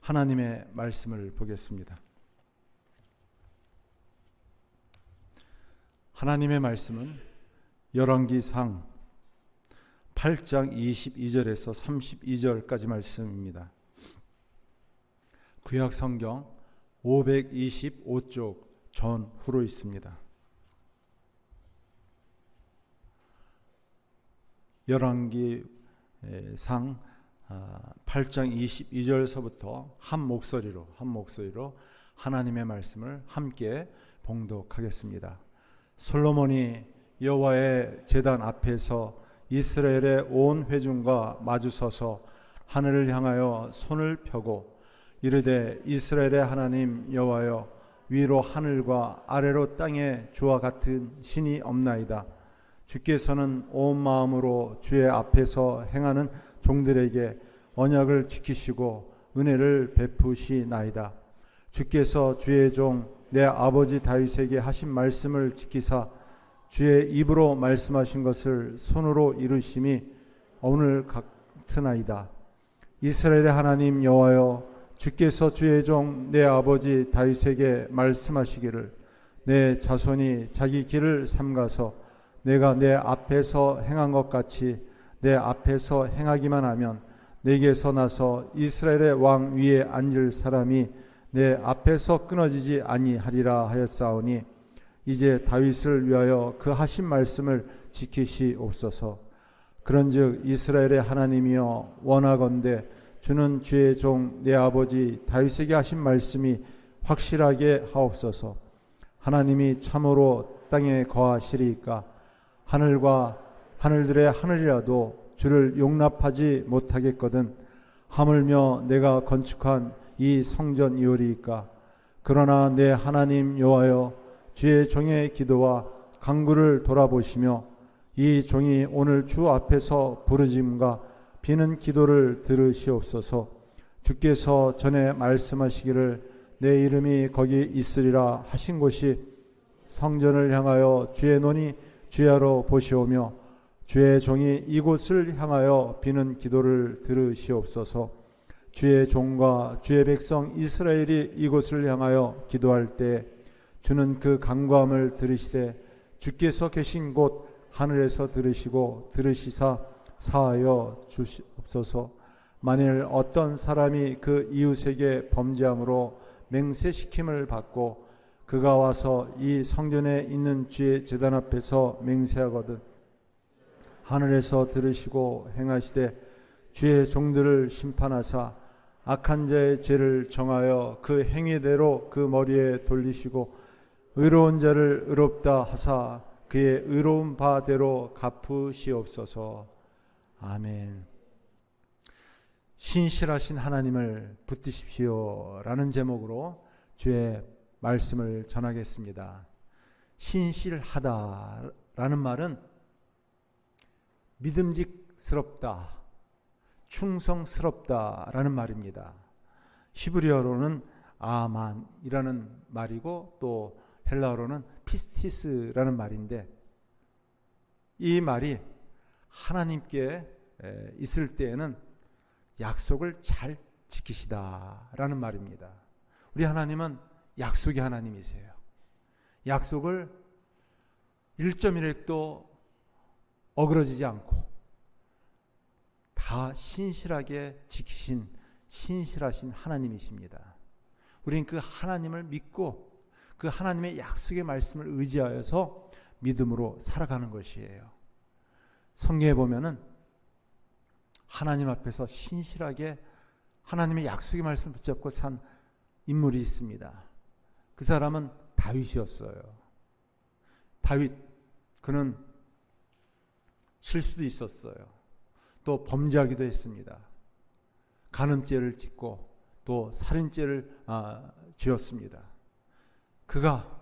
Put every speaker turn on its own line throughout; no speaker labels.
하나님의 말씀을 보겠습니다. 하나님의 말씀은 열왕기상 8장 22절에서 32절까지 말씀입니다. 구약 성경 525쪽 전후로 있습니다. 열왕기상 8장 22절서부터 한 목소리로 하나님의 말씀을 함께 봉독하겠습니다. 솔로몬이 여호와의 제단 앞에서 이스라엘의 온 회중과 마주서서 하늘을 향하여 손을 펴고 이르되 이스라엘의 하나님 여호와여, 위로 하늘과 아래로 땅에 주와 같은 신이 없나이다. 주께서는 온 마음으로 주의 앞에서 행하는 종들에게 언약을 지키시고 은혜를 베푸시나이다. 주께서 주의 종 내 아버지 다윗에게 하신 말씀을 지키사 주의 입으로 말씀하신 것을 손으로 이루심이 오늘 같으나이다. 이스라엘의 하나님 여호와여, 주께서 주의 종 내 아버지 다윗에게 말씀하시기를 내 자손이 자기 길을 삼가서 내가 내 앞에서 행한 것 같이 내 앞에서 행하기만 하면 내게서 나서 이스라엘의 왕 위에 앉을 사람이 내 앞에서 끊어지지 아니하리라 하였사오니 이제 다윗을 위하여 그 하신 말씀을 지키시옵소서. 그런즉 이스라엘의 하나님이여, 원하건대 주는 주의 종 내 아버지 다윗에게 하신 말씀이 확실하게 하옵소서. 하나님이 참으로 땅에 거하시리이까 하늘과 하늘들의 하늘이라도 주를 용납하지 못하겠거든 하물며 내가 건축한 이 성전이오리이까. 그러나 내 하나님 여호와여, 주의 종의 기도와 간구를 돌아보시며 이 종이 오늘 주 앞에서 부르짖음과 비는 기도를 들으시옵소서. 주께서 전에 말씀하시기를 내 이름이 거기 있으리라 하신 곳이 성전을 향하여 주의 눈이 주야로 보시오며 주의 종이 이곳을 향하여 비는 기도를 들으시옵소서. 주의 종과 주의 백성 이스라엘이 이곳을 향하여 기도할 때 주는 그 간구함을 들으시되 주께서 계신 곳 하늘에서 들으시고 들으시사 사하여 주시옵소서. 만일 어떤 사람이 그 이웃에게 범죄함으로 맹세시킴을 받고 그가 와서 이 성전에 있는 주의 제단 앞에서 맹세하거든 하늘에서 들으시고 행하시되 주의 종들을 심판하사 악한 자의 죄를 정하여 그 행위대로 그 머리에 돌리시고 의로운 자를 의롭다 하사 그의 의로운 바대로 갚으시옵소서. 아멘. 신실하신 하나님을 붙드십시오 라는 제목으로 주의 말씀을 전하겠습니다. 신실하다라는 말은 믿음직스럽다, 충성스럽다라는 말입니다. 히브리어로는 아만이라는 말이고 또 헬라어로는 피스티스라는 말인데, 이 말이 하나님께 있을 때에는 약속을 잘 지키시다라는 말입니다. 우리 하나님은 약속의 하나님이세요. 약속을 1.1획도 어그러지지 않고 다 신실하게 지키신 신실하신 하나님이십니다. 우리는 그 하나님을 믿고 그 하나님의 약속의 말씀을 의지하여서 믿음으로 살아가는 것이에요. 성경에 보면은 하나님 앞에서 신실하게 하나님의 약속의 말씀을 붙잡고 산 인물이 있습니다. 그 사람은 다윗이었어요. 다윗, 그는 실수도 있었어요. 또 범죄하기도 했습니다. 간음죄를 짓고 또 살인죄를 지었습니다. 그가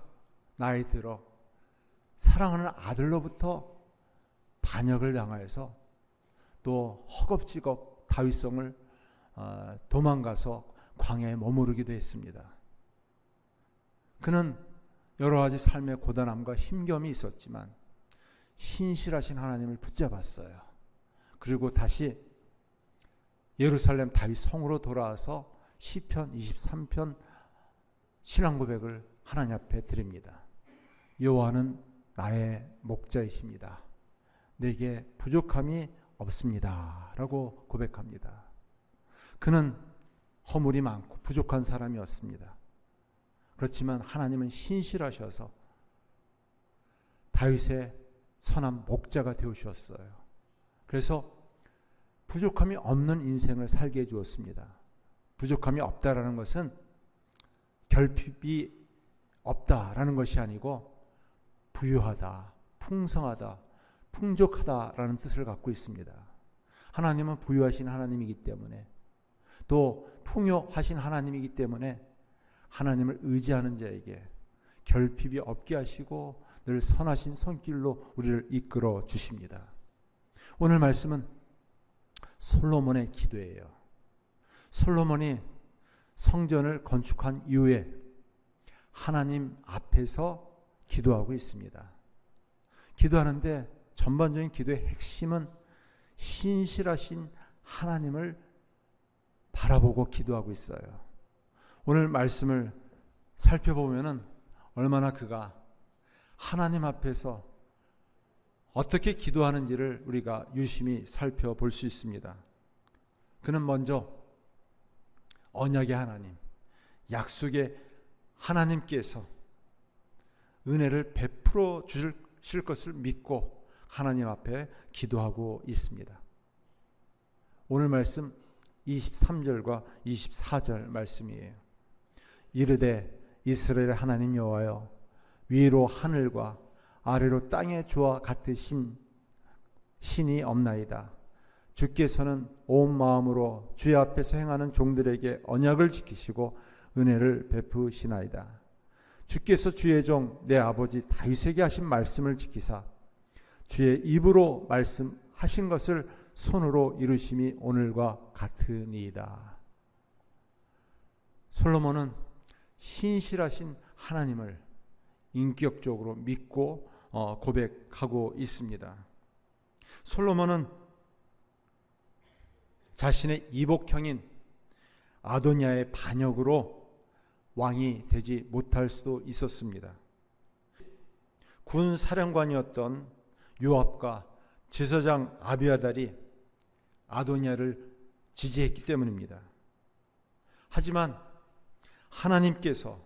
나이 들어 사랑하는 아들로부터 반역을 당하여서 또 허겁지겁 다윗성을 도망가서 광야에 머무르기도 했습니다. 그는 여러 가지 삶의 고단함과 힘겨움이 있었지만 신실하신 하나님을 붙잡았어요. 그리고 다시 예루살렘 다윗 성으로 돌아와서 시편 23편 신앙 고백을 하나님 앞에 드립니다. 여호와는 나의 목자이십니다. 내게 부족함이 없습니다. 라고 고백합니다. 그는 허물이 많고 부족한 사람이었습니다. 그렇지만 하나님은 신실하셔서 다윗의 선한 목자가 되어주셨어요. 그래서 부족함이 없는 인생을 살게 해주었습니다. 부족함이 없다라는 것은 결핍이 없다라는 것이 아니고 부유하다, 풍성하다, 풍족하다라는 뜻을 갖고 있습니다. 하나님은 부유하신 하나님이기 때문에, 또 풍요하신 하나님이기 때문에 하나님을 의지하는 자에게 결핍이 없게 하시고 늘 선하신 손길로 우리를 이끌어 주십니다. 오늘 말씀은 솔로몬의 기도예요. 솔로몬이 성전을 건축한 이후에 하나님 앞에서 기도하고 있습니다. 기도하는데 전반적인 기도의 핵심은 신실하신 하나님을 바라보고 기도하고 있어요. 오늘 말씀을 살펴보면은 얼마나 그가 하나님 앞에서 어떻게 기도하는지를 우리가 유심히 살펴볼 수 있습니다. 그는 먼저 언약의 하나님, 약속의 하나님께서 은혜를 베풀어 주실 것을 믿고 하나님 앞에 기도하고 있습니다. 오늘 말씀 23절과 24절 말씀이에요. 이르되 이스라엘의 하나님 여호와여, 위로 하늘과 아래로 땅의 주와 같으신 신이 없나이다. 주께서는 온 마음으로 주의 앞에서 행하는 종들에게 언약을 지키시고 은혜를 베푸시나이다. 주께서 주의 종 내 아버지 다윗에게 하신 말씀을 지키사 주의 입으로 말씀하신 것을 손으로 이루심이 오늘과 같으니이다. 솔로몬은 신실하신 하나님을 인격적으로 믿고 고백하고 있습니다. 솔로몬은 자신의 이복형인 아도니아의 반역으로 왕이 되지 못할 수도 있었습니다. 군 사령관이었던 요압과 제사장 아비아달이 아도니아를 지지했기 때문입니다. 하지만 하나님께서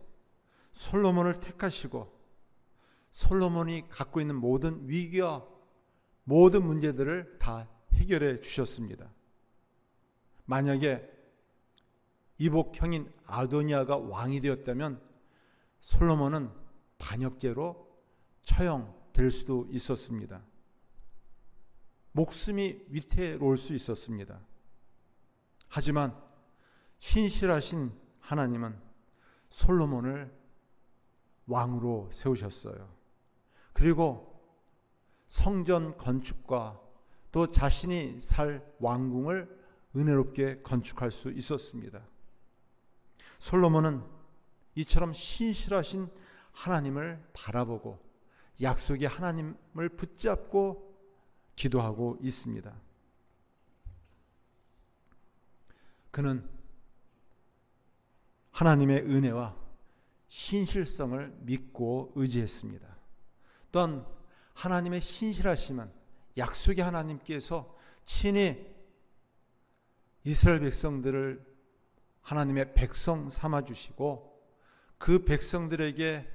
솔로몬을 택하시고 솔로몬이 갖고 있는 모든 위기와 모든 문제들을 다 해결해 주셨습니다. 만약에 이복형인 아도니아가 왕이 되었다면 솔로몬은 반역죄로 처형될 수도 있었습니다. 목숨이 위태로울 수 있었습니다. 하지만 신실하신 하나님은 솔로몬을 왕으로 세우셨어요. 그리고 성전 건축과 또 자신이 살 왕궁을 은혜롭게 건축할 수 있었습니다. 솔로몬은 이처럼 신실하신 하나님을 바라보고 약속의 하나님을 붙잡고 기도하고 있습니다. 그는 하나님의 은혜와 신실성을 믿고 의지했습니다. 또한 하나님의 신실하심은 약속의 하나님께서 친히 이스라엘 백성들을 하나님의 백성 삼아주시고 그 백성들에게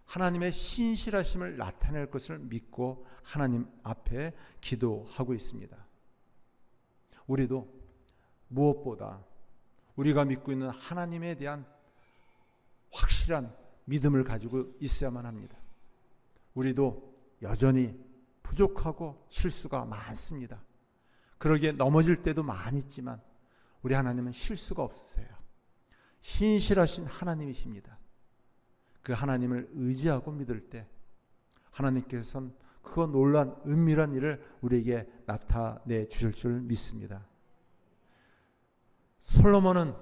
하나님의 신실하심을 나타낼 것을 믿고 하나님 앞에 기도하고 있습니다. 우리도 무엇보다 우리가 믿고 있는 하나님에 대한 확실한 믿음을 가지고 있어야만 합니다. 우리도 여전히 부족하고 실수가 많습니다. 그러기에 넘어질 때도 많이 있지만 우리 하나님은 실수가 없으세요. 신실하신 하나님이십니다. 그 하나님을 의지하고 믿을 때 하나님께서는 그 놀란 은밀한 일을 우리에게 나타내 주실 줄 믿습니다. 솔로몬은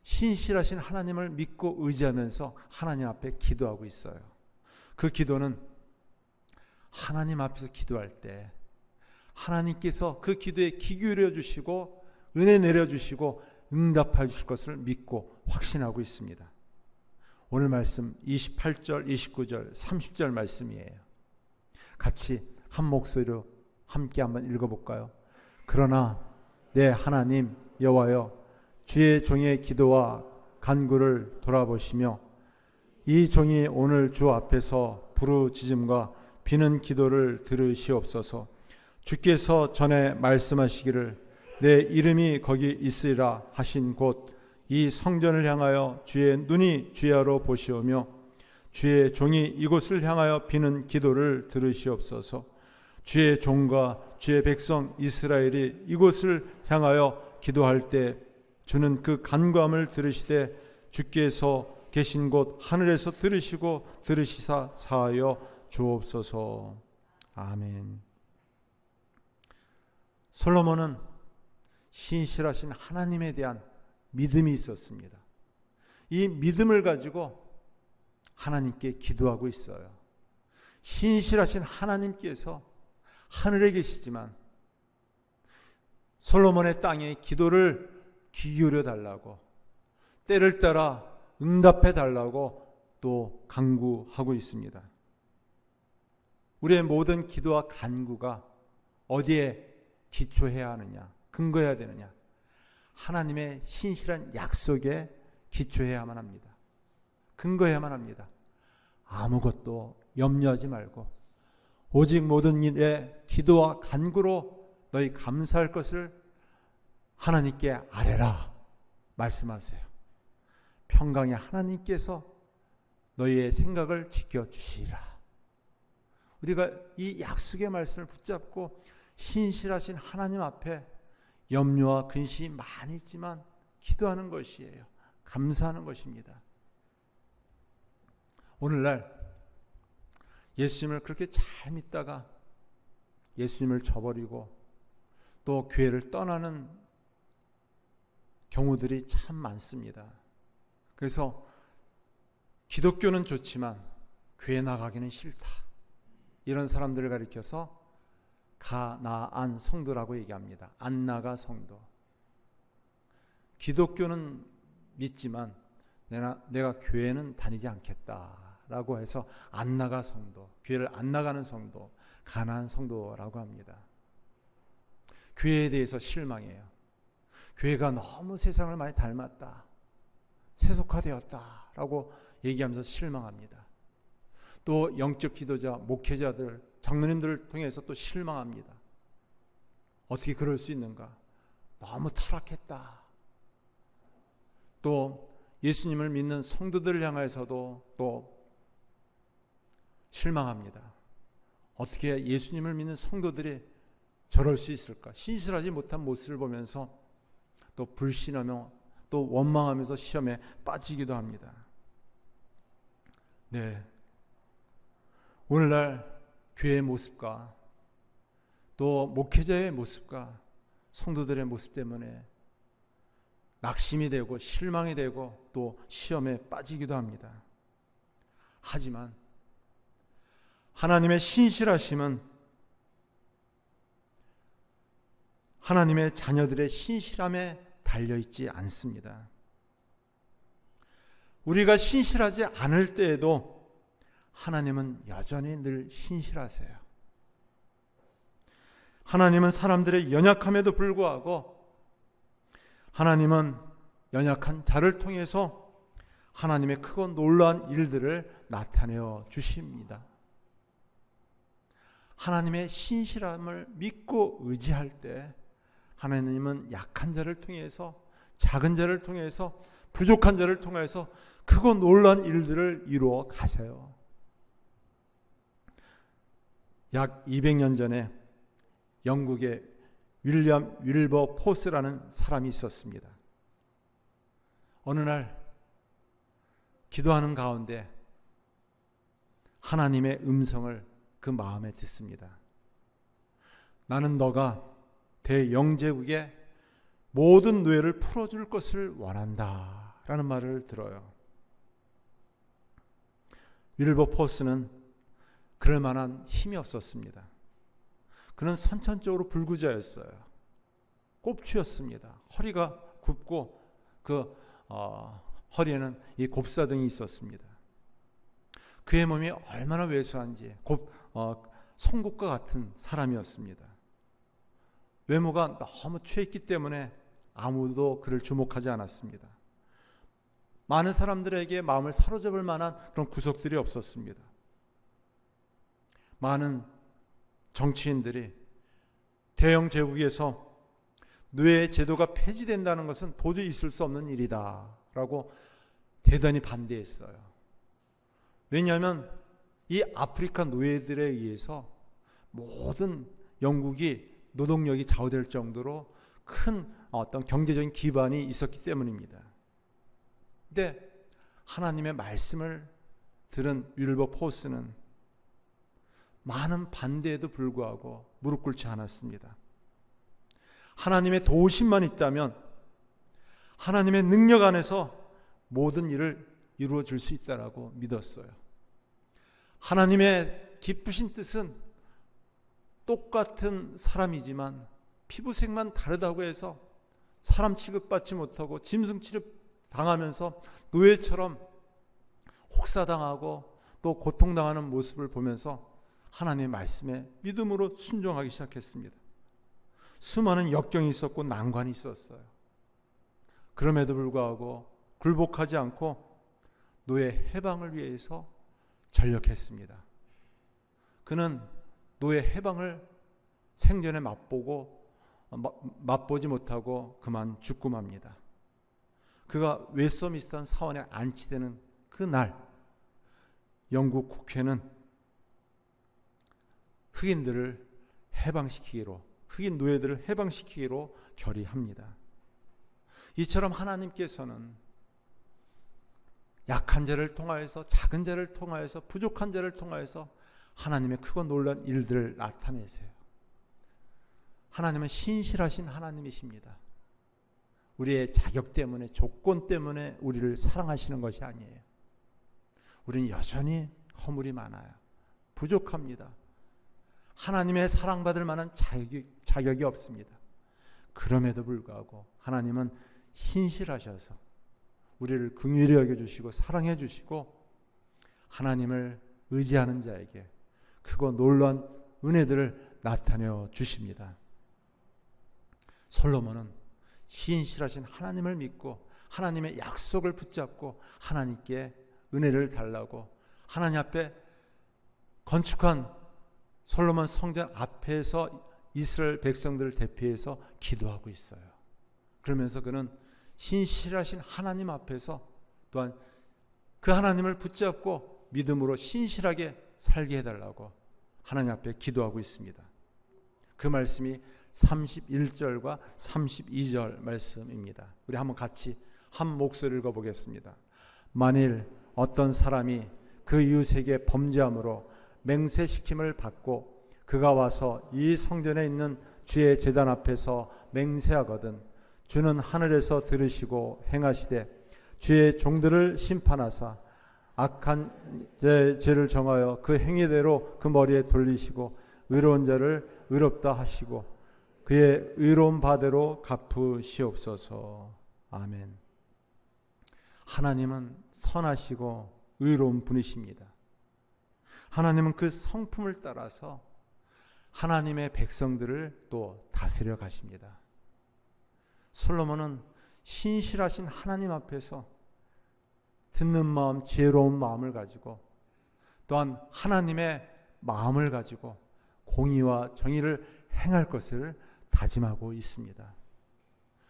신실하신 하나님을 믿고 의지하면서 하나님 앞에 기도하고 있어요. 그 기도는 하나님 앞에서 기도할 때 하나님께서 그 기도에 귀 기울여 주시고 은혜 내려주시고 응답해 주실 것을 믿고 확신하고 있습니다. 오늘 말씀 28절, 29절, 30절 말씀이에요. 같이 한 목소리로 함께 한번 읽어볼까요? 그러나 내 하나님 여호와여, 주의 종의 기도와 간구를 돌아보시며 이 종이 오늘 주 앞에서 부르짖음과 비는 기도를 들으시옵소서. 주께서 전에 말씀하시기를 내 이름이 거기 있으리라 하신 곳 이 성전을 향하여 주의 눈이 주야로 보시오며 주의 종이 이곳을 향하여 비는 기도를 들으시옵소서. 주의 종과 주의 백성 이스라엘이 이곳을 향하여 기도할 때 주는 그 간구함을 들으시되 주께서 계신 곳 하늘에서 들으시고 들으시사 사하여 주옵소서. 아멘. 솔로몬은 신실하신 하나님에 대한 믿음이 있었습니다. 이 믿음을 가지고 하나님께 기도하고 있어요. 신실하신 하나님께서 하늘에 계시지만 솔로몬의 땅에 기도를 귀 기울여 달라고, 때를 따라 응답해 달라고 또 간구하고 있습니다. 우리의 모든 기도와 간구가 어디에 기초해야 하느냐, 근거해야 되느냐? 하나님의 신실한 약속에 기초해야만 합니다. 근거해야만 합니다. 아무것도 염려하지 말고 오직 모든 일에 기도와 간구로 너희 감사할 것을 하나님께 아뢰라 말씀하세요. 평강의 하나님께서 너희의 생각을 지켜주시리라. 우리가 이 약속의 말씀을 붙잡고 신실하신 하나님 앞에 염려와 근심이 많이 있지만 기도하는 것이에요. 감사하는 것입니다. 오늘날 예수님을 그렇게 잘 믿다가 예수님을 저버리고 또 교회를 떠나는 경우들이 참 많습니다. 그래서 기독교는 좋지만 교회 나가기는 싫다, 이런 사람들을 가리켜서 가나안 성도라고 얘기합니다. 안 나가 성도. 기독교는 믿지만 내가 교회는 다니지 않겠다라고 해서 안 나가 성도, 교회를 안 나가는 성도, 가나안 성도라고 합니다. 교회에 대해서 실망해요. 교회가 너무 세상을 많이 닮았다, 세속화되었다라고 얘기하면서 실망합니다. 또 영적 지도자, 목회자들, 장로님들을 통해서 또 실망합니다. 어떻게 그럴 수 있는가? 너무 타락했다. 또 예수님을 믿는 성도들을 향해서도 또 실망합니다. 어떻게 예수님을 믿는 성도들이 저럴 수 있을까? 신실하지 못한 모습을 보면서 또 불신하며 또 원망하면서 시험에 빠지기도 합니다. 네, 오늘날 교회의 모습과 또 목회자의 모습과 성도들의 모습 때문에 낙심이 되고 실망이 되고 또 시험에 빠지기도 합니다. 하지만 하나님의 신실하심은 하나님의 자녀들의 신실함에 달려있지 않습니다. 우리가 신실하지 않을 때에도 하나님은 여전히 늘 신실하세요. 하나님은 사람들의 연약함에도 불구하고 하나님은 연약한 자를 통해서 하나님의 크고 놀라운 일들을 나타내어 주십니다. 하나님의 신실함을 믿고 의지할 때 하나님은 약한 자를 통해서, 작은 자를 통해서, 부족한 자를 통해서 크고 놀라운 일들을 이루어 가세요. 약 200년 전에 영국의 윌리엄 윌버 포스라는 사람이 있었습니다. 어느 날 기도하는 가운데 하나님의 음성을 그 마음에 듣습니다. 나는 너가 대영제국의 모든 노예를 풀어줄 것을 원한다 라는 말을 들어요. 윌버 포스는 그럴 만한 힘이 없었습니다. 그는 선천적으로 불구자였어요. 꼽추였습니다. 허리가 굽고 그 허리에는 이 곱사등이 있었습니다. 그의 몸이 얼마나 왜소한지 송곳과 같은 사람이었습니다. 외모가 너무 취했기 때문에 아무도 그를 주목하지 않았습니다. 많은 사람들에게 마음을 사로잡을 만한 그런 구석들이 없었습니다. 많은 정치인들이 대영 제국에서 노예 제도가 폐지된다는 것은 도저히 있을 수 없는 일이다 라고 대단히 반대했어요. 왜냐하면 이 아프리카 노예들에 의해서 모든 영국이 노동력이 좌우될 정도로 큰 어떤 경제적인 기반이 있었기 때문입니다. 근데 하나님의 말씀을 들은 윌버포스는 많은 반대에도 불구하고 무릎 꿇지 않았습니다. 하나님의 도우심만 있다면 하나님의 능력 안에서 모든 일을 이루어 줄 수 있다라고 믿었어요. 하나님의 기쁘신 뜻은 똑같은 사람이지만 피부색만 다르다고 해서 사람 취급받지 못하고 짐승 취급당하면서 노예처럼 혹사당하고 또 고통당하는 모습을 보면서 하나님의 말씀에 믿음으로 순종하기 시작했습니다. 수많은 역경이 있었고 난관이 있었어요. 그럼에도 불구하고 굴복하지 않고 노예 해방을 위해서 전력했습니다. 그는 노예 해방을 생전에 맛보지 못하고 그만 죽고 맙니다. 그가 웨스트민스터 사원에 안치되는 그날 영국 국회는 흑인들을 해방시키기로, 흑인 노예들을 해방시키기로 결의합니다. 이처럼 하나님께서는 약한 자를 통하여서, 작은 자를 통하여서, 부족한 자를 통하여서 하나님의 크고 놀라운 일들을 나타내세요. 하나님은 신실하신 하나님이십니다. 우리의 자격 때문에, 조건 때문에 우리를 사랑하시는 것이 아니에요. 우리는 여전히 허물이 많아요. 부족합니다. 하나님의 사랑받을 만한 자격이 없습니다. 그럼에도 불구하고 하나님은 신실하셔서 우리를 긍휼히 여겨주시고 사랑해 주시고 하나님을 의지하는 자에게 크고 놀라운 은혜들을 나타내 주십니다. 솔로몬은 신실하신 하나님을 믿고 하나님의 약속을 붙잡고 하나님께 은혜를 달라고 하나님 앞에 건축한 솔로몬 성전 앞에서 이스라엘 백성들을 대표해서 기도하고 있어요. 그러면서 그는 신실하신 하나님 앞에서 또한 그 하나님을 붙잡고 믿음으로 신실하게 살게 해달라고 하나님 앞에 기도하고 있습니다. 그 말씀이 31절과 32절 말씀입니다. 우리 한번 같이 한 목소리를 읽어보겠습니다. 만일 어떤 사람이 그 이웃에게 범죄함으로 맹세시킴을 받고 그가 와서 이 성전에 있는 주의 제단 앞에서 맹세하거든 주는 하늘에서 들으시고 행하시되 주의 종들을 심판하사 악한 죄를 정하여 그 행위대로 그 머리에 돌리시고 의로운 자를 의롭다 하시고 그의 의로운 바대로 갚으시옵소서. 아멘. 하나님은 선하시고 의로운 분이십니다. 하나님은 그 성품을 따라서 하나님의 백성들을 또 다스려 가십니다. 솔로몬은 신실하신 하나님 앞에서 듣는 마음, 지혜로운 마음을 가지고 또한 하나님의 마음을 가지고 공의와 정의를 행할 것을 다짐하고 있습니다.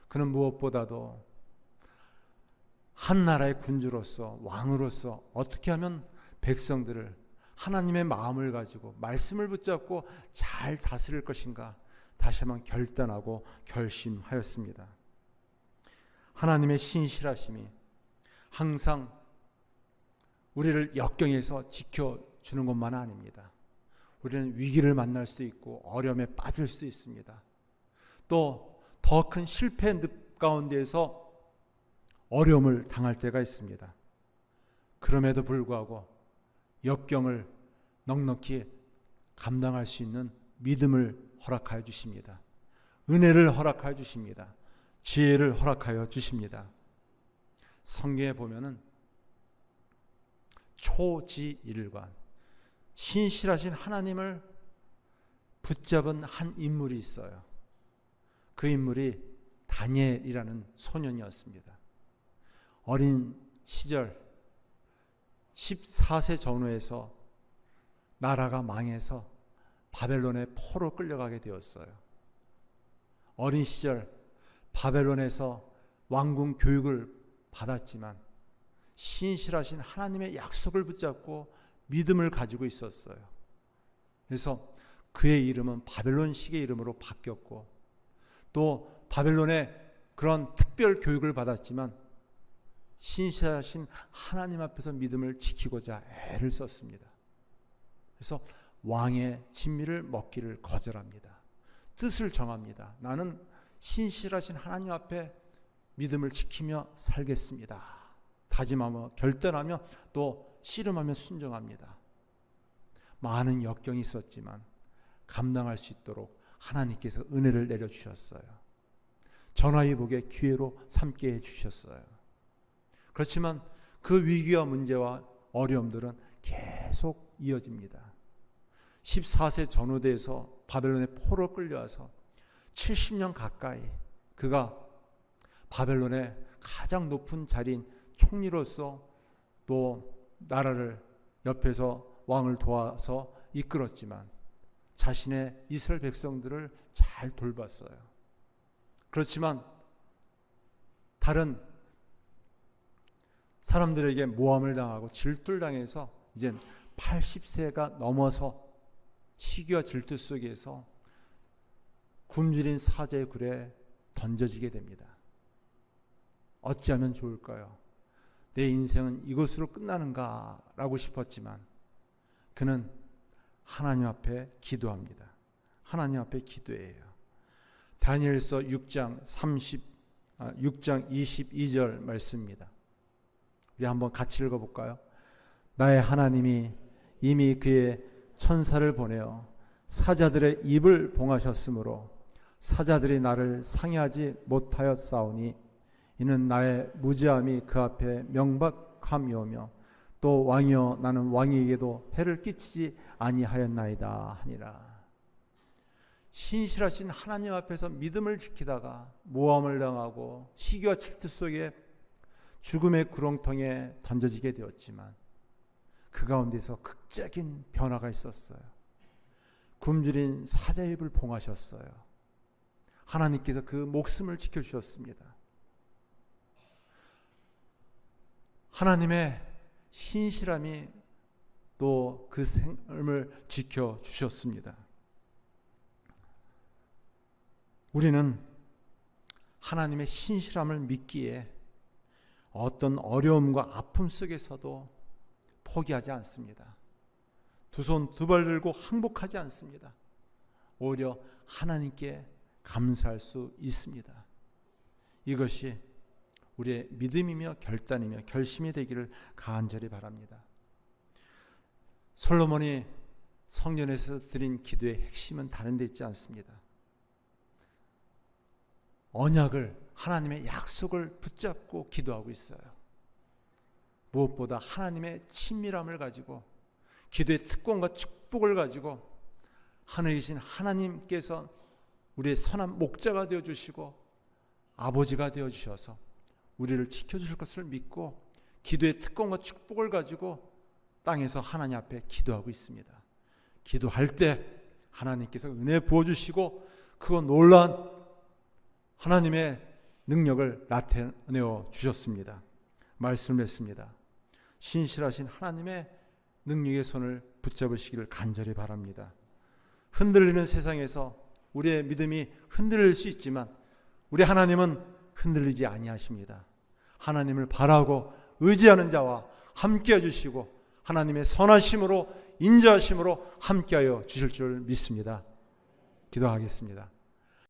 그는 무엇보다도 한 나라의 군주로서, 왕으로서 어떻게 하면 백성들을 하나님의 마음을 가지고 말씀을 붙잡고 잘 다스릴 것인가 다시 한번 결단하고 결심하였습니다. 하나님의 신실하심이 항상 우리를 역경에서 지켜주는 것만 아닙니다. 우리는 위기를 만날 수도 있고 어려움에 빠질 수도 있습니다. 또 더 큰 실패 늪 가운데에서 어려움을 당할 때가 있습니다. 그럼에도 불구하고 역경을 넉넉히 감당할 수 있는 믿음을 허락하여 주십니다. 은혜를 허락하여 주십니다. 지혜를 허락하여 주십니다. 성경에 보면은 초지일관, 신실하신 하나님을 붙잡은 한 인물이 있어요. 그 인물이 다니엘이라는 소년이었습니다. 어린 시절 14세 전후에서 나라가 망해서 바벨론의 포로 끌려가게 되었어요. 어린 시절 바벨론에서 왕궁 교육을 받았지만 신실하신 하나님의 약속을 붙잡고 믿음을 가지고 있었어요. 그래서 그의 이름은 바벨론식의 이름으로 바뀌었고, 또 바벨론의 그런 특별 교육을 받았지만 신실하신 하나님 앞에서 믿음을 지키고자 애를 썼습니다. 그래서 왕의 진미를 먹기를 거절합니다. 뜻을 정합니다. 나는 신실하신 하나님 앞에 믿음을 지키며 살겠습니다. 다짐하며 결단하며 또 씨름하며 순종합니다. 많은 역경이 있었지만 감당할 수 있도록 하나님께서 은혜를 내려주셨어요. 전화위복의 기회로 삼게 해주셨어요. 그렇지만 그 위기와 문제와 어려움들은 계속 이어집니다. 14세 전후대에서 바벨론의 포로 끌려와서 70년 가까이 그가 바벨론의 가장 높은 자리인 총리로서 또 나라를 옆에서 왕을 도와서 이끌었지만 자신의 이스라엘 백성들을 잘 돌봤어요. 그렇지만 다른 사람들에게 모함을 당하고 질투를 당해서 이제 80세가 넘어서 시기와 질투 속에서 굶주린 사자의 굴에 던져지게 됩니다. 어찌하면 좋을까요? 내 인생은 이것으로 끝나는가 라고 싶었지만 그는 하나님 앞에 기도합니다. 하나님 앞에 기도해요. 다니엘서 6장 22절 말씀입니다. 우리 한번 같이 읽어볼까요? 나의 하나님이 이미 그의 천사를 보내어 사자들의 입을 봉하셨으므로 사자들이 나를 상해하지 못하였사오니 이는 나의 무지함이 그 앞에 명백함이오며 또 왕이여 나는 왕에게도 해를 끼치지 아니하였나이다 하니라. 신실하신 하나님 앞에서 믿음을 지키다가 모함을 당하고 시기와 질투 속에 죽음의 구렁텅이에 던져지게 되었지만 그 가운데서 극적인 변화가 있었어요. 굶주린 사자의 입을 봉하셨어요. 하나님께서 그 목숨을 지켜주셨습니다. 하나님의 신실함이 또 그 삶을 지켜주셨습니다. 우리는 하나님의 신실함을 믿기에 어떤 어려움과 아픔 속에서도 포기하지 않습니다. 두 손 두 발 들고 항복하지 않습니다. 오히려 하나님께 감사할 수 있습니다. 이것이 우리의 믿음이며 결단이며 결심이 되기를 간절히 바랍니다. 솔로몬이 성전에서 드린 기도의 핵심은 다른 데 있지 않습니다. 언약을, 하나님의 약속을 붙잡고 기도하고 있어요. 무엇보다 하나님의 친밀함을 가지고 기도의 특권과 축복을 가지고 하늘에 계신 하나님께서 우리의 선한 목자가 되어주시고 아버지가 되어주셔서 우리를 지켜주실 것을 믿고 기도의 특권과 축복을 가지고 땅에서 하나님 앞에 기도하고 있습니다. 기도할 때 하나님께서 은혜 부어주시고 그거 놀라운 하나님의 능력을 나타내어 주셨습니다. 말씀을 했습니다. 신실하신 하나님의 능력의 손을 붙잡으시기를 간절히 바랍니다. 흔들리는 세상에서 우리의 믿음이 흔들릴 수 있지만 우리 하나님은 흔들리지 아니하십니다. 하나님을 바라고 의지하는 자와 함께해 주시고 하나님의 선하심으로 인자하심으로 함께하여 주실 줄 믿습니다. 기도하겠습니다.